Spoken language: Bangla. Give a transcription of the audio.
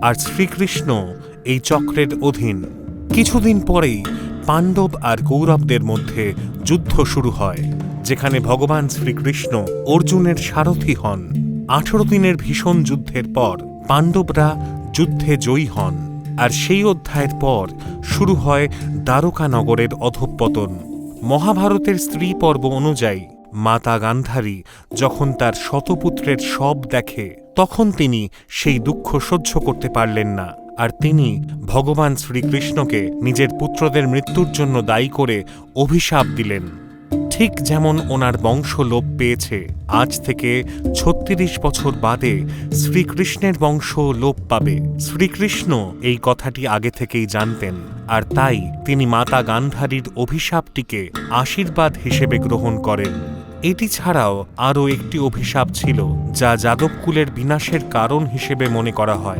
আর শ্রীকৃষ্ণ এই চক্রের অধীন। কিছুদিন পরেই পাণ্ডব আর কৌরবদের মধ্যে যুদ্ধ শুরু হয়, যেখানে ভগবান শ্রীকৃষ্ণ অর্জুনের সারথি হন। 18 দিনের ভীষণ যুদ্ধের পর পাণ্ডবরা যুদ্ধে জয়ী হন, আর সেই অধ্যায়ের পর শুরু হয় দ্বারকা নগরের অধঃপতন। মহাভারতের স্ত্রী পর্ব অনুযায়ী মাতা গান্ধারী যখন তার শতপুত্রের শব দেখে, তখন তিনি সেই দুঃখ সহ্য করতে পারলেন না, আর তিনি ভগবান শ্রীকৃষ্ণকে নিজের পুত্রদের মৃত্যুর জন্য দায়ী করে অভিশাপ দিলেন। ঠিক যেমন ওনার বংশ লোপ পেয়েছে, আজ থেকে 36 বছর বাদে শ্রীকৃষ্ণের বংশ লোপ পাবে। শ্রীকৃষ্ণ এই কথাটি আগে থেকেই জানতেন, আর তাই তিনি মাতা গান্ধারীর অভিশাপটিকে আশীর্বাদ হিসেবে গ্রহণ করেন। এটি ছাড়াও আরও একটি অভিশাপ ছিল, যা যাদবকুলের বিনাশের কারণ হিসেবে মনে করা হয়।